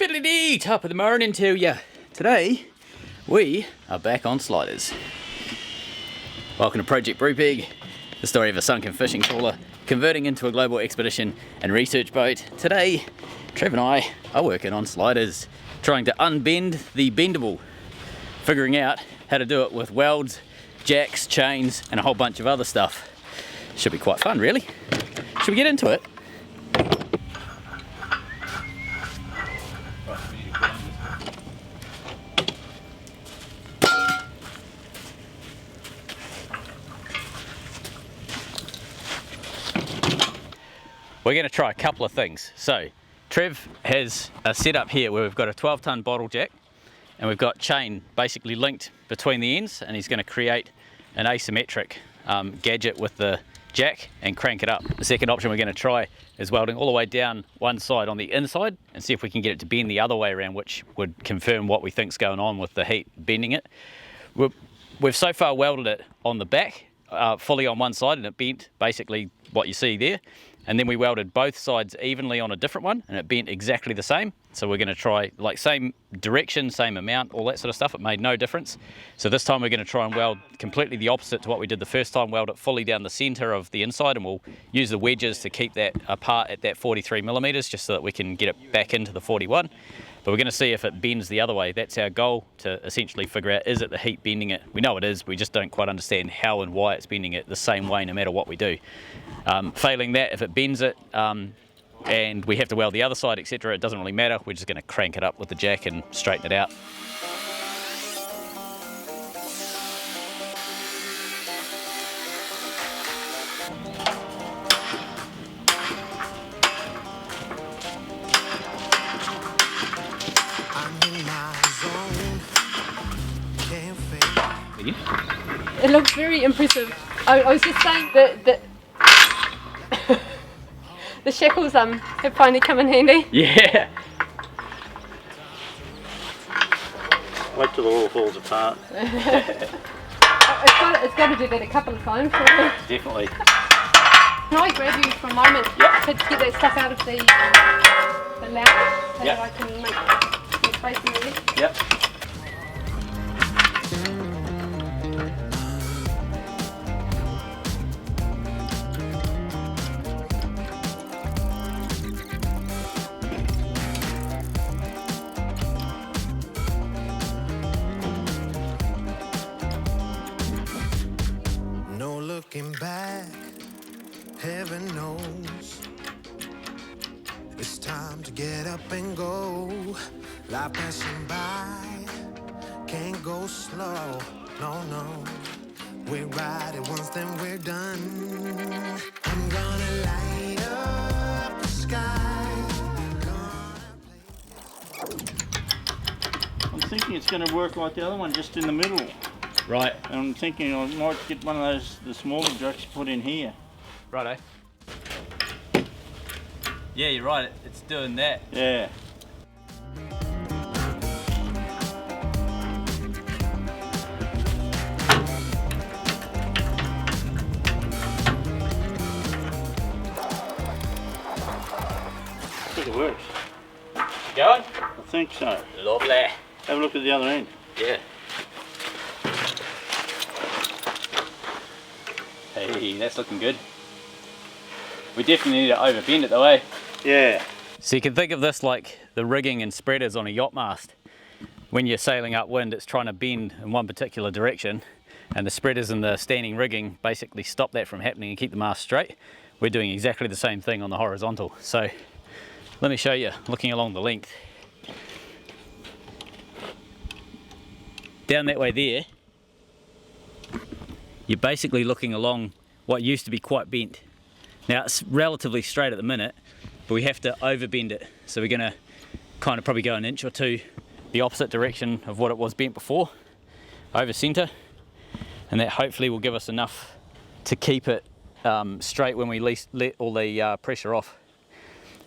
Diddly-dee, top of the morning to you. Today, we are back on sliders. Welcome to Project Brupeg, the story of a sunken fishing trawler converting into a global expedition and research boat. Today, Trev and I are working on sliders, trying to unbend the bendable, figuring out how to do it with welds, jacks, chains, and a whole bunch of other stuff. Should be quite fun, really. Should we get into it? We're going to try a couple of things. So, Trev has a setup here where we've got a 12-ton bottle jack and we've got chain basically linked between the ends, and he's going to create an asymmetric gadget with the jack and crank it up. The second option we're going to try is welding all the way down one side on the inside and see if we can get it to bend the other way around, which would confirm what we think's going on with the heat bending it. We've so far welded it on the back, fully on one side, and it bent basically what you see there. And then we welded both sides evenly on a different one and it bent exactly the same. So we're going to try, like, same direction, same amount, all that sort of stuff. It made no difference. So this time we're going to try and weld completely the opposite to what we did the first time, weld it fully down the center of the inside, and we'll use the wedges to keep that apart at that 43 millimeters just so that we can get it back into the 41. But we're going to see if it bends the other way. That's our goal, to essentially figure out, is it the heat bending it? We know it is, we just don't quite understand how and why it's bending it the same way no matter what we do. Failing that, if it bends it and we have to weld the other side, etc., it doesn't really matter. We're just going to crank it up with the jack and straighten it out. It looks very impressive. I was just saying that the shackles have finally come in handy. Yeah. Wait till it all falls apart. It's got to do that a couple of times. Definitely. Can I grab you for a moment to get that stuff out of the lounge so that I can make some space in there? Yep. Looking back, heaven knows it's time to get up and go. Life passing by, can't go slow. No, we're riding once, then we're done. I'm gonna light up the sky. I'm thinking it's going to work like the other one, just in the middle. Right. And I'm thinking I might get one of those, the smaller jacks, put in here. Righto. Yeah, you're right, it's doing that. Yeah. I think it works. Going? I think so. Lovely. Have a look at the other end. Yeah. Hey, that's looking good. We definitely need to overbend it though, eh? Yeah. So you can think of this like the rigging and spreaders on a yacht mast. When you're sailing upwind, it's trying to bend in one particular direction, and the spreaders and the standing rigging basically stop that from happening and keep the mast straight. We're doing exactly the same thing on the horizontal. So let me show you, looking along the length. Down that way there, you're basically looking along what used to be quite bent. Now it's relatively straight at the minute, but we have to overbend it. So we're going to kind of probably go an inch or two the opposite direction of what it was bent before, over centre, and that hopefully will give us enough to keep it straight when we let all the pressure off.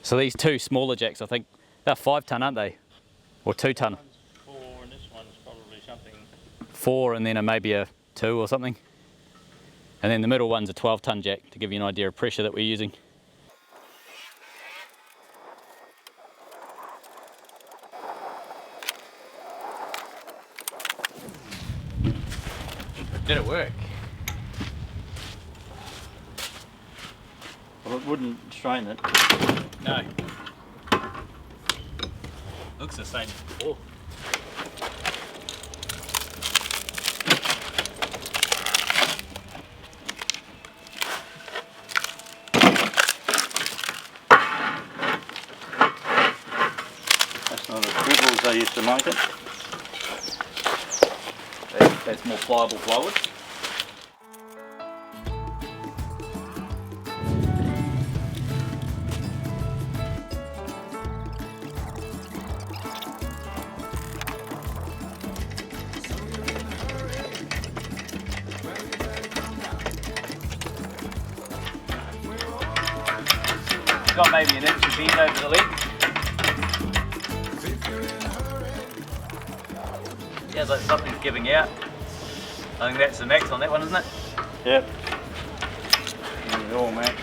So these two smaller jacks, I think they're 5 tonne, aren't they? Or 2 tonne? 4, and this one's probably something. 4 and then maybe a 2 or something. And then the middle one's a 12-tonne jack, to give you an idea of pressure that we're using. Did it work? Well, it wouldn't strain it. No. Looks the same as before. That's not as brittle as they used to make it. That's more pliable plywood. Got maybe an inch of bend over the length. Sounds like something's giving out. I think that's the max on that one, isn't it? Yep. It's all max.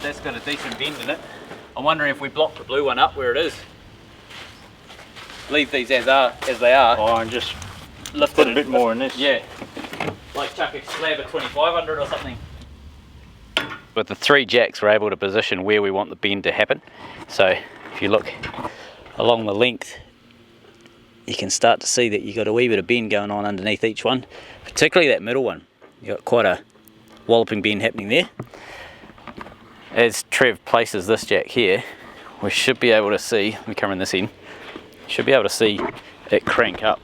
That's got a decent bend in it. I'm wondering if we block the blue one up where it is. Leave these as they are. Oh, and just Lift put it a bit more in this. Yeah. Like chuck a slab of 2500 or something. With the 3 jacks, we're able to position where we want the bend to happen. So if you look along the length, you can start to see that you've got a wee bit of bend going on underneath each one, particularly that middle one. You've got quite a walloping bend happening there. As Trev places this jack here, we should be able to see, let me come in this end, should be able to see it crank up.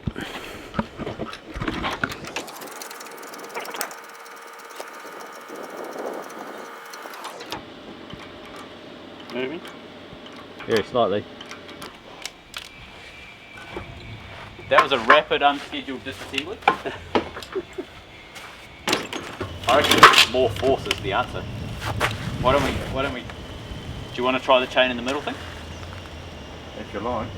Moving. Very slightly. That was a rapid, unscheduled disassembly. I reckon more force is the answer. Why don't we, do you want to try the chain in the middle thing? If you like.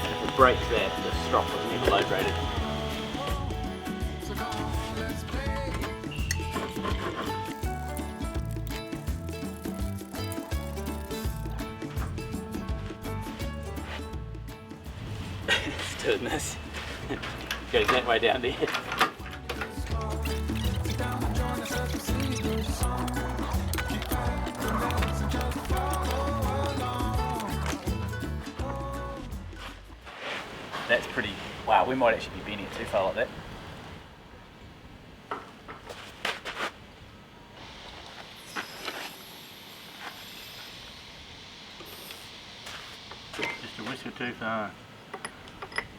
If it breaks that, the strop was never load rated. It's doing this. Goes that way down there. That's pretty, wow, we might actually be bending it too far like that. Just a whisker too far.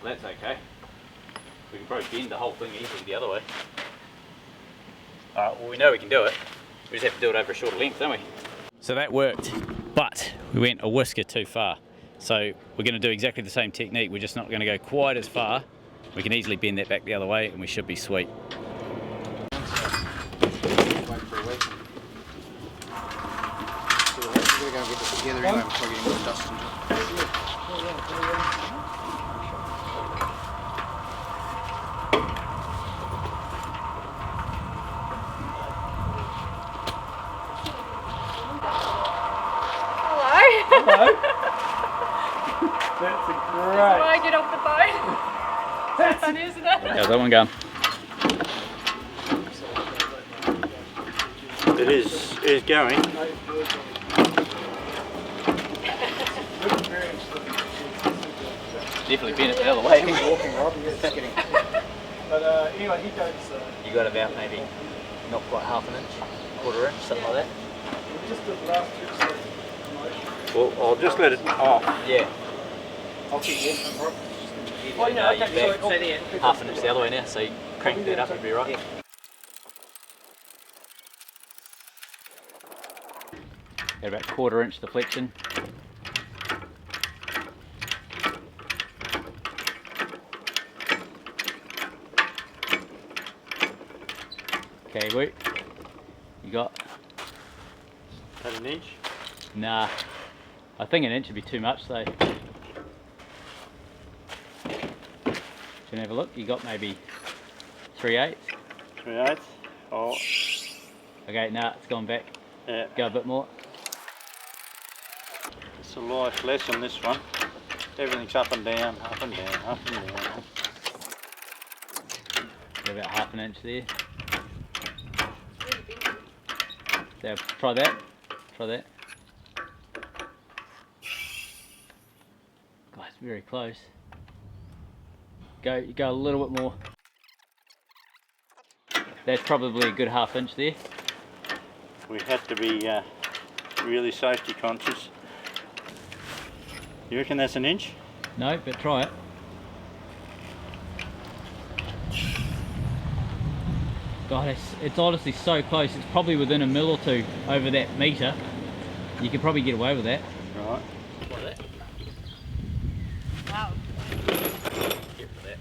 Well, that's okay. We can probably bend the whole thing easily the other way. Alright, well we know we can do it. We just have to do it over a shorter length, don't we? So that worked, but we went a whisker too far. So we're going to do exactly the same technique, we're just not going to go quite as far. We can easily bend that back the other way and we should be sweet. Wait for a week. So we're going to go get this together anyway before getting more dust into it. Hello. That's a When I get off the boat. That's fun, isn't it? How's that one going? It is going. Definitely bend it the other way. Walking, Rob, yeah, it's getting. But anyway, he goes. You got about maybe not quite half an inch, quarter inch, something like that. Just the last 2 Well, I'll just let it off. Yeah. I'll keep walking, Rob. Oh, yeah, okay, half an inch the other way now, so you crank that up, you'll be right. Got about quarter inch deflection. Okay, wait. You got? At an inch. Nah. I think an inch would be too much, so. Can you have a look? You got maybe 3/8? 3/8. Oh, Okay, now it's gone back. Yeah. Go a bit more. It's a life lesson, this one. Everything's up and down, up and down, up and down. Go about half an inch there. So try that. Try that. God, it's very close. Go a little bit more. That's probably a good half inch there. We had to be really safety conscious. You reckon that's an inch? No, but try it. God, it's honestly so close. It's probably within a mil or two over that metre. You could probably get away with that. Right. Like that. Wow. Get for that.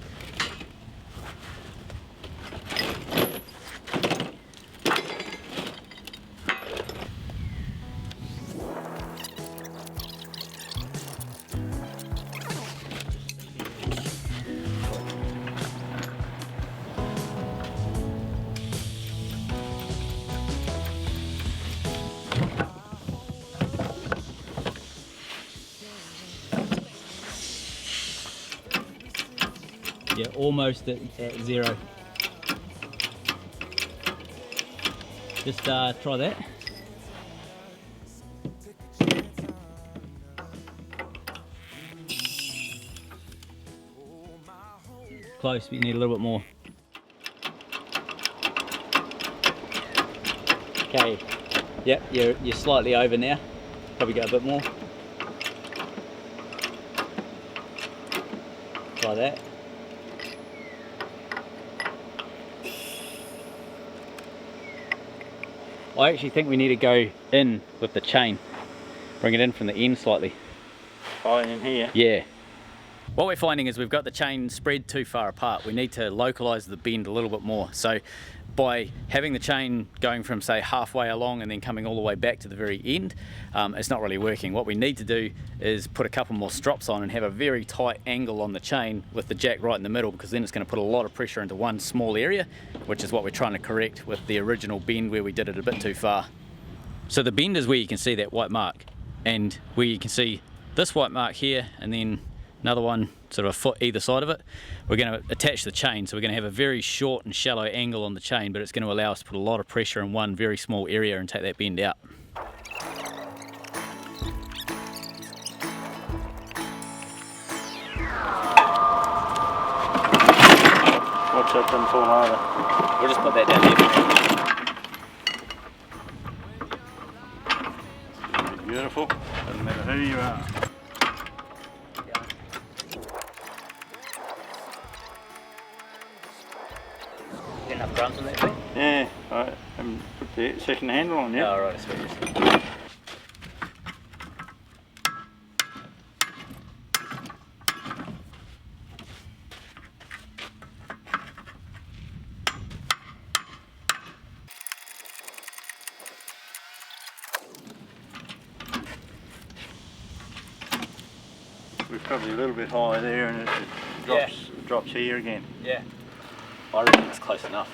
Yeah, almost at zero. Just try that. Close, but you need a little bit more. Okay, yep, you're slightly over now. Probably go a bit more. Try that. I actually think we need to go in with the chain. Bring it in from the end slightly. Oh, in here? Yeah. What we're finding is we've got the chain spread too far apart. We need to localise the bend a little bit more. So by having the chain going from say halfway along and then coming all the way back to the very end, it's not really working. What we need to do is put a couple more strops on and have a very tight angle on the chain with the jack right in the middle, because then it's going to put a lot of pressure into one small area, which is what we're trying to correct with the original bend where we did it a bit too far. So the bend is where you can see that white mark, and where you can see this white mark here and then another one sort of a foot either side of it. We're going to attach the chain, so we're going to have a very short and shallow angle on the chain, but it's going to allow us to put a lot of pressure in one very small area and take that bend out. Watch that doesn't fall over. We'll just put that down there. Beautiful. Doesn't matter who you are. Enough drums on that thing? Yeah, I haven't put the second handle on yet. Oh, right, sweet. We're probably a little bit high there, and it drops here again. Yeah. I reckon it's close enough.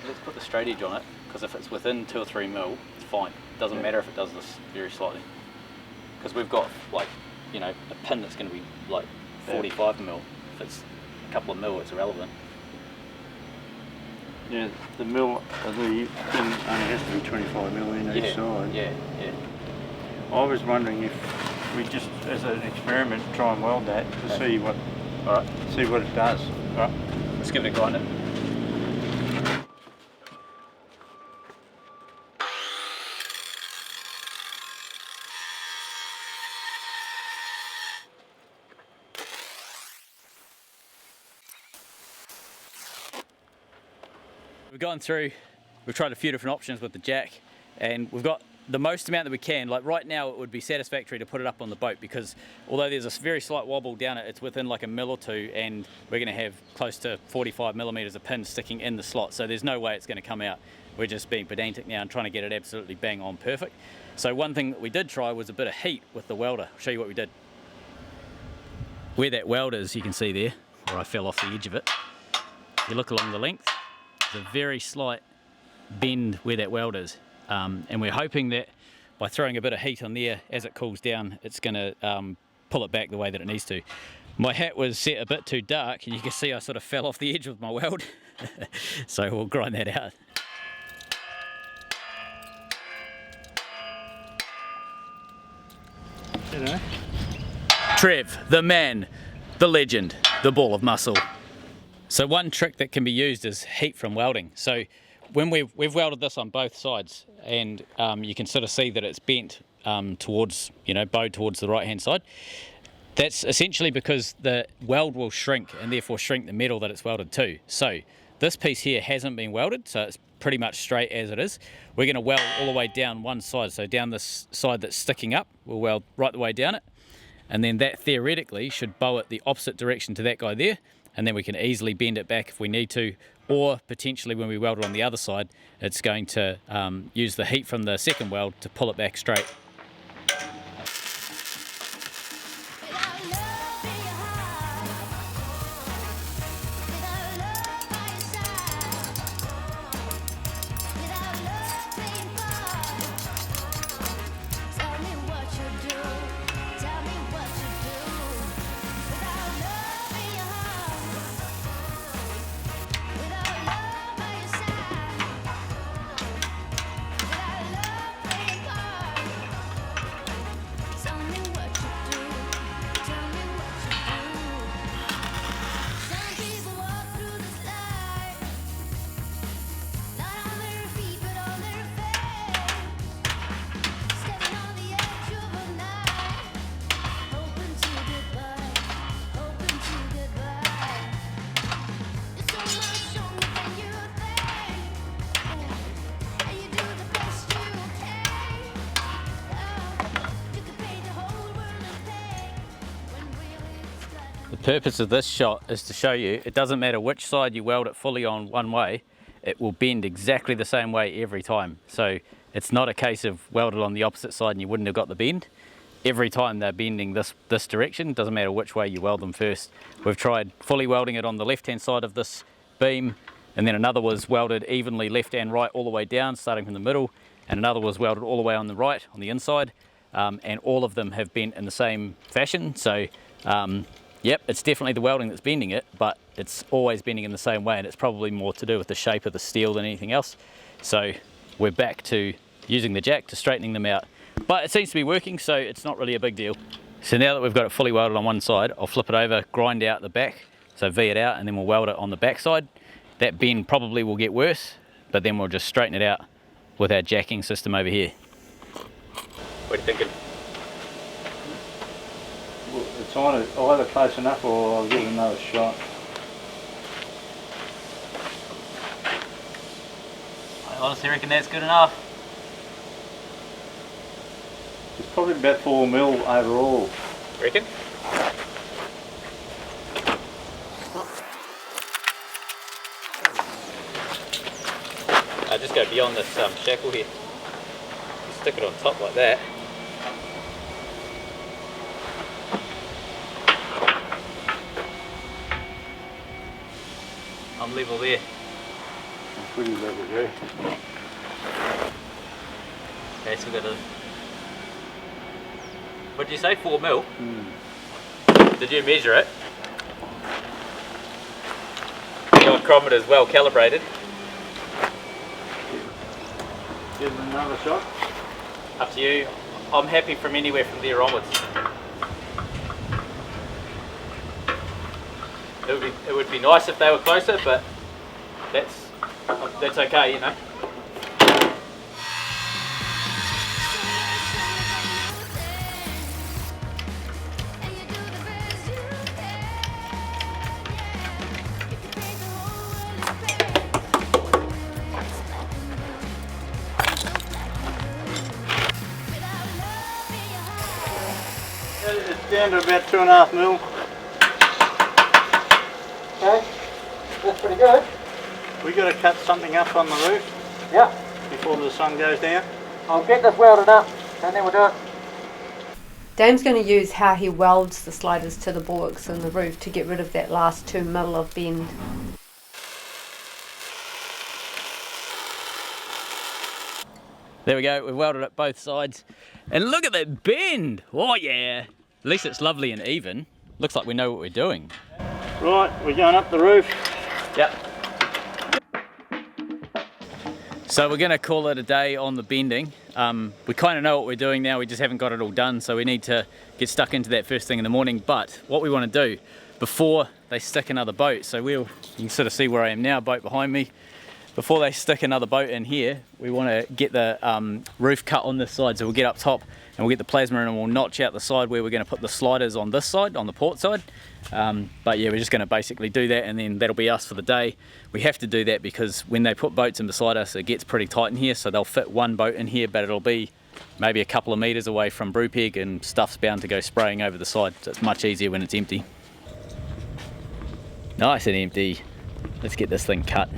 Let's put the straight edge on it, because if it's within 2 or 3 mil, it's fine. It doesn't matter if it does this very slightly. Because we've got, like, you know, a pin that's going to be like 45 mil. If it's a couple of mil, it's irrelevant. Yeah, the mill, the thing only has to be 25 mil in each side. Yeah. I was wondering if we just, as an experiment, try and weld that to see what, see what it does. Alright, let's give it a grinder. We've gone through, we've tried a few different options with the jack, and we've got the most amount that we can. Like right now it would be satisfactory to put it up on the boat, because although there's a very slight wobble down it, it's within like a mil or two, and we're going to have close to 45 millimeters of pin sticking in the slot, so there's no way it's going to come out. We're just being pedantic now and trying to get it absolutely bang on perfect. So one thing that we did try was a bit of heat with the welder. I'll show you what we did. Where that weld is, you can see there, where I fell off the edge of it. If you look along the length, there's a very slight bend where that weld is. And we're hoping that by throwing a bit of heat on there, as it cools down, it's going to pull it back the way that it needs to. My hat was set a bit too dark, and you can see I sort of fell off the edge with my weld. So we'll grind that out. Trev, the man, the legend, the ball of muscle. So one trick that can be used is heat from welding. So when we've welded this on both sides, and you can sort of see that it's bent towards, bowed towards the right hand side. That's essentially because the weld will shrink and therefore shrink the metal that it's welded to. So this piece here hasn't been welded, so it's pretty much straight as it is. We're going to weld all the way down one side, so down this side that's sticking up, we'll weld right the way down it, and then that theoretically should bow it the opposite direction to that guy there, and then we can easily bend it back if we need to, or potentially when we weld it on the other side, it's going to use the heat from the second weld to pull it back straight. The purpose of this shot is to show you it doesn't matter which side you weld it fully on one way, it will bend exactly the same way every time. So it's not a case of welded on the opposite side and you wouldn't have got the bend. Every time they're bending this direction, doesn't matter which way you weld them first. We've tried fully welding it on the left hand side of this beam, and then another was welded evenly left and right all the way down, starting from the middle, and another was welded all the way on the right, on the inside, and all of them have bent in the same fashion. So yep, it's definitely the welding that's bending it, but it's always bending in the same way, and it's probably more to do with the shape of the steel than anything else. So we're back to using the jack to straightening them out. But it seems to be working, so it's not really a big deal. So now that we've got it fully welded on one side, I'll flip it over, grind out the back, so V it out, and then we'll weld it on the back side. That bend probably will get worse, but then we'll just straighten it out with our jacking system over here. What are you thinking? It's either close enough or I'll give it another shot. I honestly reckon that's good enough. It's probably about 4 mil overall. Reckon? Just go beyond this shackle here. Just stick it on top like that. I'm level there. I'm pretty level there. Okay, so we've got a... What did you say, 4 mil? Did you measure it? Your chronometer is well calibrated. Give it another shot. Up to you. I'm happy from anywhere from there onwards. It would be nice if they were closer, but that's okay, you know. It's down to about 2.5 mil. Okay, that's pretty good. We got to cut something up on the roof. Yeah, before the sun goes down. I'll get this welded up and then we'll do it. Dame's going to use how he welds the sliders to the bulwarks in the roof to get rid of that last 2 mil of bend. There we go, we've welded up both sides. And look at that bend! Oh yeah! At least it's lovely and even. Looks like we know what we're doing. Right, we're going up the roof. Yep. So we're gonna call it a day on the bending. We kind of know what we're doing now, we just haven't got it all done, so we need to get stuck into that first thing in the morning. But what we want to do before they stick another boat, so you can sort of see where I am now, boat behind me. Before they stick another boat in here, we want to get the roof cut on this side. So we'll get up top and we'll get the plasma in and we'll notch out the side where we're going to put the sliders on this side, on the port side. But yeah, we're just going to basically do that and then that'll be us for the day. We have to do that because when they put boats in beside us, it gets pretty tight in here. So they'll fit one boat in here, but it'll be maybe a couple of meters away from Brupeg and stuff's bound to go spraying over the side. So it's much easier when it's empty. Nice and empty. Let's get this thing cut.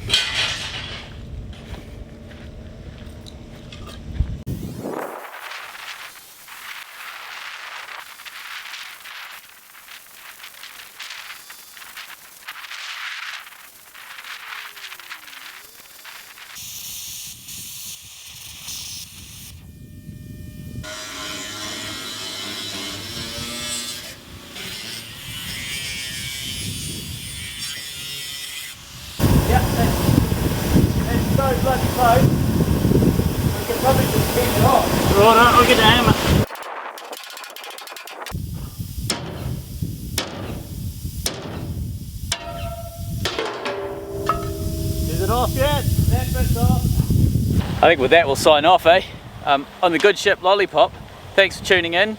Yep, that's so bloody close. We can probably just bend it off. Right, I'll get the hammer. Is it off yet? That bit's off. I think with that we'll sign off, eh? On the good ship Lollipop, thanks for tuning in.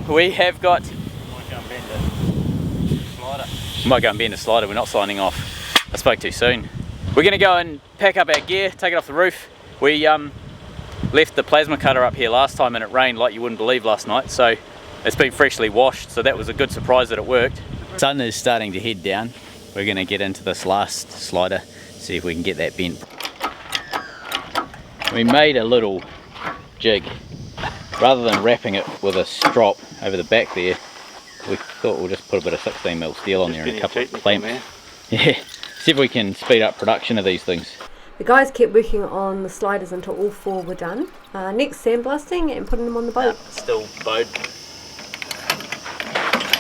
We have got... Might go and bend the slider. Might go and bend a slider, we're not signing off. I spoke too soon. We're gonna go and pack up our gear, take it off the roof. We left the plasma cutter up here last time and it rained like you wouldn't believe last night, so it's been freshly washed, so that was a good surprise that it worked. Sun is starting to head down. We're gonna get into this last slider, see if we can get that bent. We made a little jig. Rather than wrapping it with a strop over the back there, we thought we'll just put a bit of 16mm steel on there and a couple of clamps. Yeah, see if we can speed up production of these things. The guys kept working on the sliders until all four were done. Next, sandblasting and putting them on the boat. Still bowed.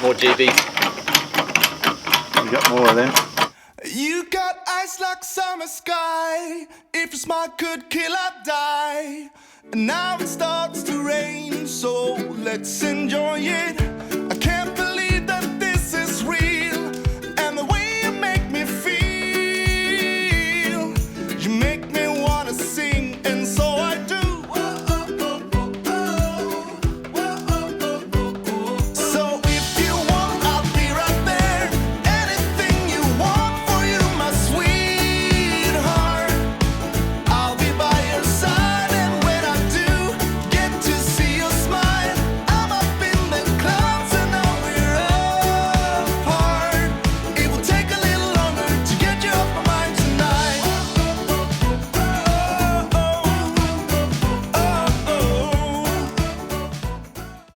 More GBs. You got more of them? You got eyes like summer sky. If you're smart, could kill or die. And now it starts to rain, so let's enjoy it.